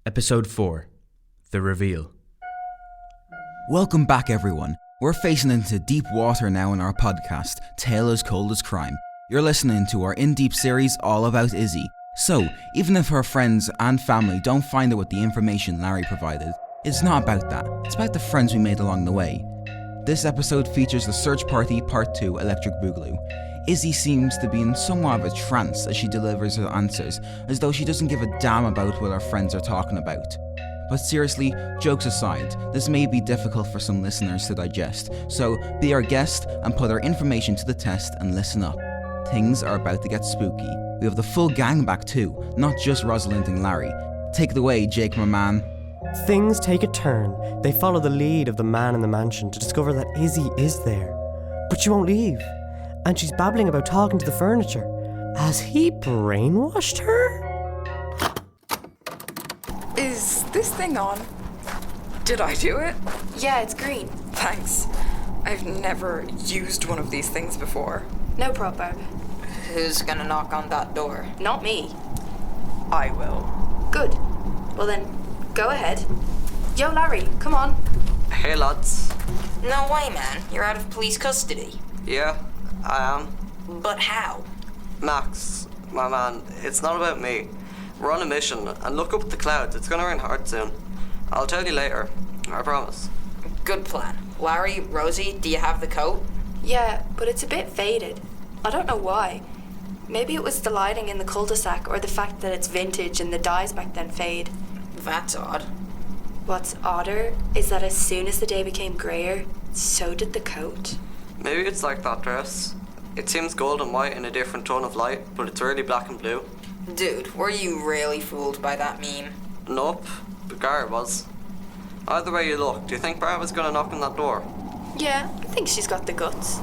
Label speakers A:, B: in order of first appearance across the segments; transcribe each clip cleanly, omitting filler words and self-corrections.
A: Episode 4. The Reveal.
B: Welcome back, everyone. We're facing into deep water now in our podcast, Tale as Cold as Crime. You're listening to our in-deep series all about Izzy. So, even if her friends and family don't find out with the information Larry provided, it's not about that. It's about the friends we made along the way. This episode features the Search Party Part 2 Electric Boogaloo. Izzy seems to be in somewhat of a trance as she delivers her answers, as though she doesn't give a damn about what her friends are talking about. But seriously, jokes aside, this may be difficult for some listeners to digest, so be our guest and put our information to the test and listen up. Things are about to get spooky. We have the full gang back too, not just Rosalind and Larry. Take it away, Jake, my man.
C: Things take a turn. They follow the lead of the man in the mansion to discover that Izzy is there. But she won't leave. And she's babbling about talking to the furniture. Has he brainwashed her?
D: Is this thing on? Did I do it?
E: Yeah, it's green.
D: Thanks. I've never used one of these things before.
E: No problem.
F: Who's gonna knock on that door?
E: Not me.
D: I will.
E: Good. Well then, go ahead. Yo, Larry, come on.
G: Hey lads.
F: No way, man. You're out of police custody.
G: Yeah, I am.
F: But how?
G: Max, my man, it's not about me. We're on a mission, and look up at the clouds. It's gonna rain hard soon. I'll tell you later. I promise.
F: Good plan. Larry, Rosie, do you have the coat?
E: Yeah, but it's a bit faded. I don't know why. Maybe it was the lighting in the cul-de-sac or the fact that it's vintage and the dyes back then fade.
F: That's odd.
E: What's odder is that as soon as the day became greyer, so did the coat.
G: Maybe it's like that dress. It seems gold and white in a different tone of light, but it's really black and blue.
F: Dude, were you really fooled by that meme?
G: Nope, but Gary was. Either way you look, do you think Barrett was gonna knock on that door?
E: Yeah, I think she's got the guts.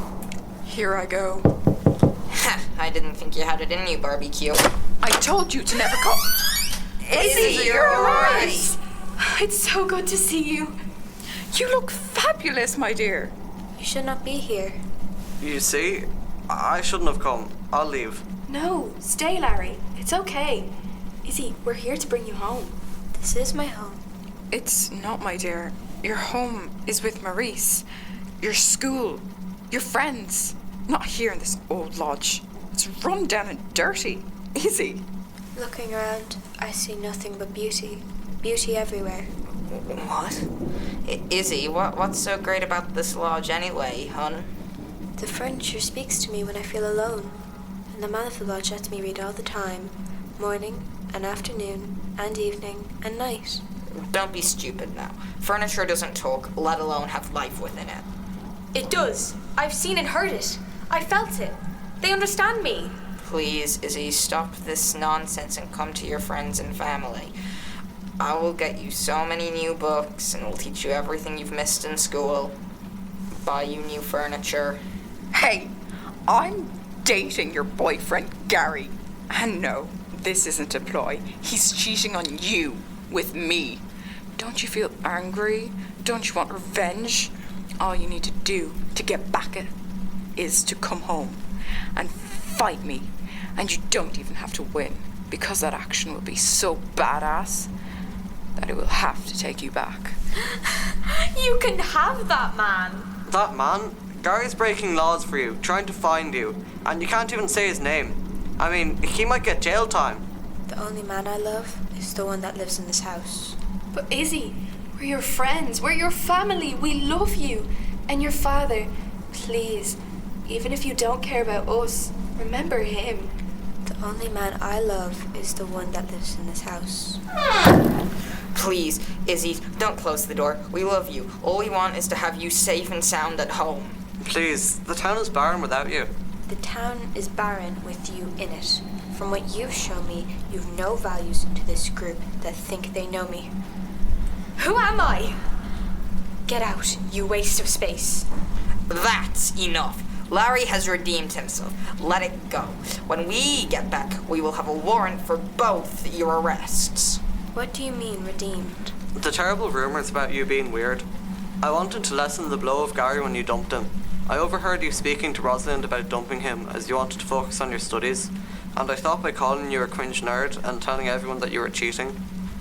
D: Here I go.
F: Ha! I didn't think you had it in you, barbecue.
D: I told you to never come.
F: Izzy, you're alright!
E: It's so good to see you.
D: You look fabulous, my dear.
E: You should not be here.
G: You see, I shouldn't have come. I'll leave.
E: No, stay, Larry. It's okay. Izzy, we're here to bring you home. This is my home.
D: It's not, my dear. Your home is with Maurice. Your school. Your friends. Not here in this old lodge. It's run down and dirty. Izzy.
H: Looking around, I see nothing but beauty. Beauty everywhere.
F: What? Izzy, what's so great about this lodge anyway, hun?
H: The furniture speaks to me when I feel alone, and the man of the lodge lets me read all the time, morning and afternoon and evening and night.
F: Don't be stupid now. Furniture doesn't talk, let alone have life within it.
E: It does. I've seen and heard it. I felt it. They understand me.
F: Please, Izzy, stop this nonsense and come to your friends and family. I will get you so many new books and will teach you everything you've missed in school. Buy you new furniture.
D: Hey, I'm dating your boyfriend, Gary. And no, this isn't a ploy. He's cheating on you with me. Don't you feel angry? Don't you want revenge? All you need to do to get back at it is to come home and fight me. And you don't even have to win, because that action will be so badass that it will have to take you back.
E: You can have that man.
G: That man? Gary's breaking laws for you, trying to find you, and you can't even say his name. I mean, he might get jail time.
H: The only man I love is the one that lives in this house.
E: But Izzy, we're your friends. We're your family. We love you. And your father. Please, even if you don't care about us, remember him.
H: The only man I love is the one that lives in this house.
F: Please, Izzy, don't close the door. We love you. All we want is to have you safe and sound at home.
G: Please, the town is barren without you.
H: The town is barren with you in it. From what you've shown me, you've no values to this group that think they know me.
E: Who am I?
H: Get out, you waste of space.
F: That's enough. Larry has redeemed himself. Let it go. When we get back, we will have a warrant for both your arrests.
H: What do you mean, redeemed?
G: The terrible rumours about you being weird. I wanted to lessen the blow of Gary when you dumped him. I overheard you speaking to Rosalind about dumping him as you wanted to focus on your studies, and I thought by calling you a cringe nerd and telling everyone that you were cheating,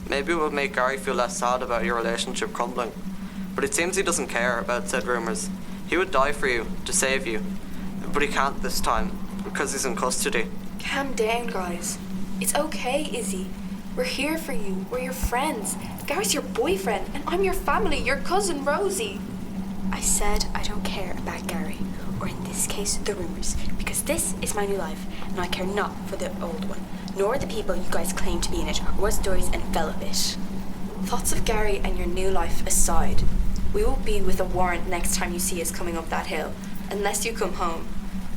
G: Maybe it would make Gary feel less sad about your relationship crumbling. But it seems he doesn't care about said rumours. He would die for you, to save you. But he can't this time, because he's in custody.
E: Calm down, guys. It's okay, Izzy. We're here for you. We're your friends. Gary's your boyfriend, and I'm your family, your cousin Rosie.
H: I said I don't care about Gary, or in this case, the rumours, because this is my new life, and I care not for the old one, nor the people you guys claim to be in it, or what stories envelop it.
E: Thoughts of Gary and your new life aside, we will be with a warrant next time you see us coming up that hill, unless you come home.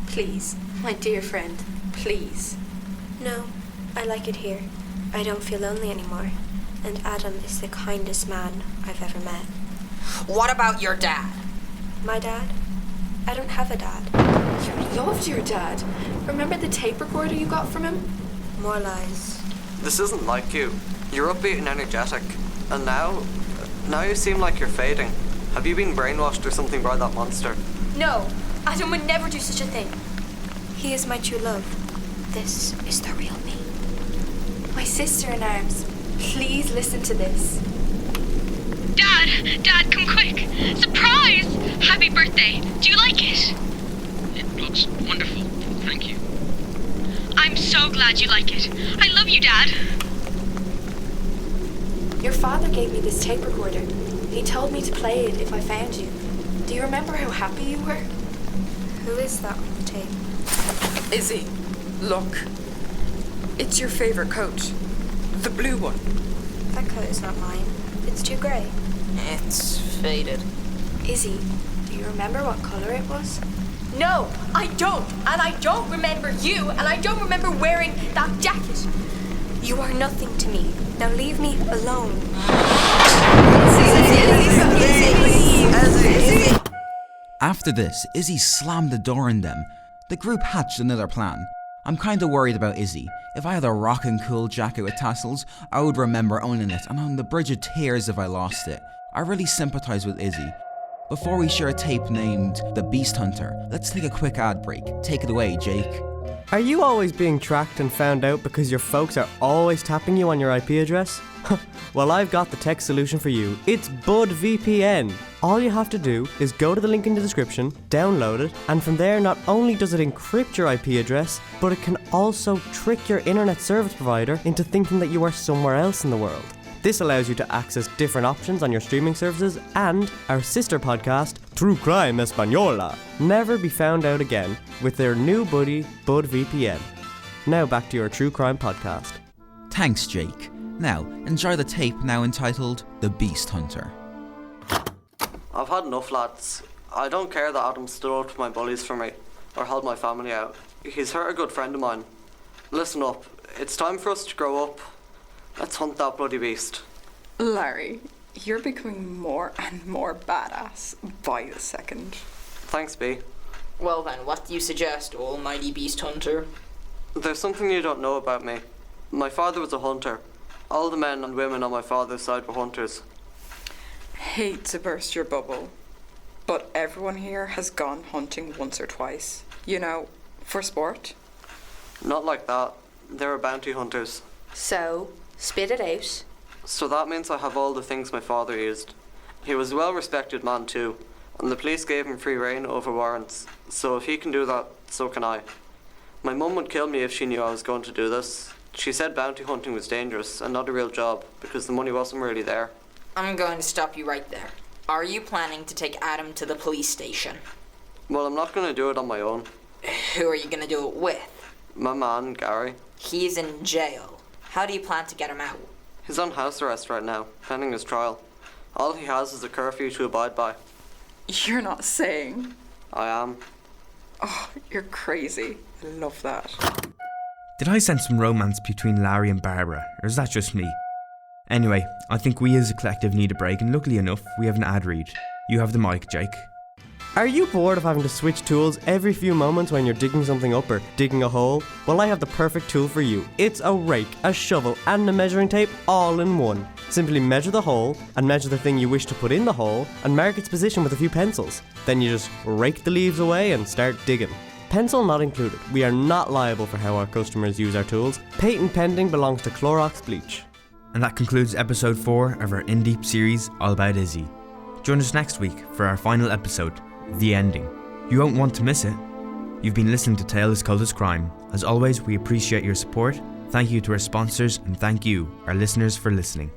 E: Please, my dear friend, please.
H: No, I like it here. I don't feel lonely anymore, and Adam is the kindest man I've ever met.
F: What about your dad?
H: My dad? I don't have a dad.
E: You loved your dad. Remember the tape recorder you got from him?
H: More lies.
G: This isn't like you. You're upbeat and energetic. And now you seem like you're fading. Have you been brainwashed or something by that monster?
H: No, Adam would never do such a thing. He is my true love. This is the real me.
E: My sister in arms, please listen to this.
I: Dad, come quick. Surprise! Happy birthday. Do you like it?
J: It looks wonderful, thank you.
I: I'm so glad you like it. I love you, Dad.
E: Your father gave me this tape recorder. He told me to play it if I found you. Do you remember how happy you were?
H: Who is that on the tape?
D: Izzy, look. It's your favourite coat. The blue one.
H: That coat is not mine. It's too grey.
F: It's faded.
E: Izzy, do you remember what colour it was?
H: No, I don't. And I don't remember you. And I don't remember wearing that jacket. You are nothing to me. Now leave me alone.
B: After this, Izzy slammed the door on them. The group hatched another plan. I'm kinda worried about Izzy. If I had a rockin' cool jacket with tassels, I would remember owning it and on the bridge of tears if I lost it. I really sympathise with Izzy. Before we share a tape named The Beast Hunter, let's take a quick ad break. Take it away, Jake.
C: Are you always being tracked and found out because your folks are always tapping you on your IP address? Well, I've got the tech solution for you. It's Bud VPN. All you have to do is go to the link in the description, download it, and from there not only does it encrypt your IP address, but it can also trick your internet service provider into thinking that you are somewhere else in the world. This allows you to access different options on your streaming services and our sister podcast, True Crime Española, never be found out again with their new buddy, Bud VPN. Now back to your True Crime podcast.
B: Thanks, Jake. Now, enjoy the tape now entitled The Beast Hunter.
G: I've had enough, lads. I don't care that Adam stood up to my bullies for me, or held my family out. He's hurt a good friend of mine. Listen up, it's time for us to grow up. Let's hunt that bloody beast.
D: Larry, you're becoming more and more badass by the second.
G: Thanks, B.
F: Well then, what do you suggest, almighty beast hunter?
G: There's something you don't know about me. My father was a hunter. All the men and women on my father's side were hunters.
D: Hate to burst your bubble, but everyone here has gone hunting once or twice. You know, for sport.
G: Not like that. They were bounty hunters.
H: So, spit it out.
G: So that means I have all the things my father used. He was a well-respected man too, and the police gave him free rein over warrants. So if he can do that, so can I. My mum would kill me if she knew I was going to do this. She said bounty hunting was dangerous and not a real job because the money wasn't really there.
F: I'm going to stop you right there. Are you planning to take Adam to the police station?
G: Well, I'm not going to do it on my own.
F: Who are you going to do it with?
G: My man, Gary.
F: He's in jail. How do you plan to get him out?
G: He's on house arrest right now, pending his trial. All he has is a curfew to abide by.
D: You're not saying.
G: I am.
D: Oh, you're crazy. I love that.
A: Did I sense some romance between Larry and Barbara, or is that just me? Anyway, I think we as a collective need a break, and luckily enough, we have an ad read. You have the mic, Jake.
C: Are you bored of having to switch tools every few moments when you're digging something up or digging a hole? Well, I have the perfect tool for you. It's a rake, a shovel, and a measuring tape all in one. Simply measure the hole, and measure the thing you wish to put in the hole, and mark its position with a few pencils. Then you just rake the leaves away and start digging. Pencil not included. We are not liable for how our customers use our tools. Patent pending belongs to Clorox Bleach.
A: And that concludes episode 4 of our In Deep series all about Izzy. Join us next week for our final episode, The Ending. You won't want to miss it. You've been listening to Tale as Cold as Crime. As always, we appreciate your support. Thank you to our sponsors, and thank you, our listeners, for listening.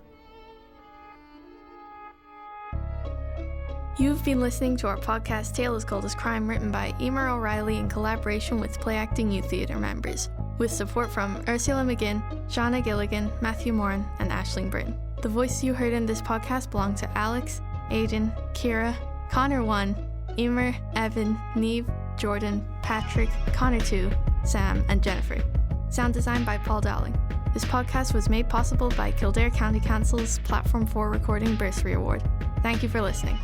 K: You've been listening to our podcast Tale as Cold as Crime, written by Emer O'Reilly in collaboration with Play Acting Youth Theatre members, with support from Ursula McGinn, Shauna Gilligan, Matthew Moran, and Aisling Britton. The voices you heard in this podcast belong to Alex, Aidan, Kira, Connor 1, Emer, Evan, Neve, Jordan, Patrick, Connor 2, Sam, and Jennifer. Sound design by Paul Dowling. This podcast was made possible by Kildare County Council's Platform 4 Recording Bursary Award. Thank you for listening.